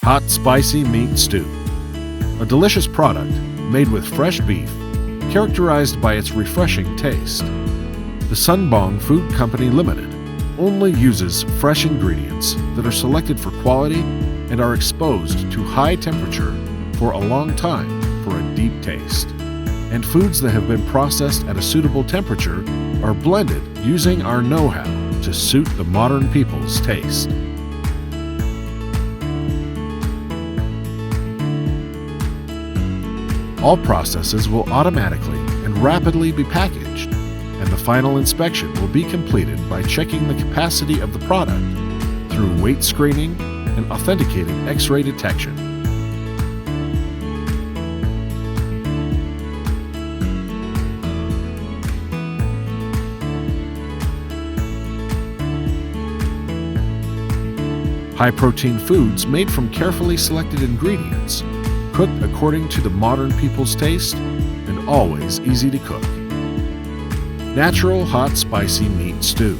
Hot spicy meat stew. A delicious product made with fresh beef, characterized by its refreshing taste. The Sunbong Food Company Limited only uses fresh ingredients that are selected for quality and are exposed to high temperature for a long time for a deep taste. And foods that have been processed at a suitable temperature are blended using our know-how to suit the modern people's taste. All processes will automatically and rapidly be packaged, and the final inspection will be completed by checking the capacity of the product through weight screening and authenticated X-ray detection. High-protein foods made from carefully selected ingredients, cooked according to the modern people's taste, and always easy to cook. Natural hot spicy meat stew.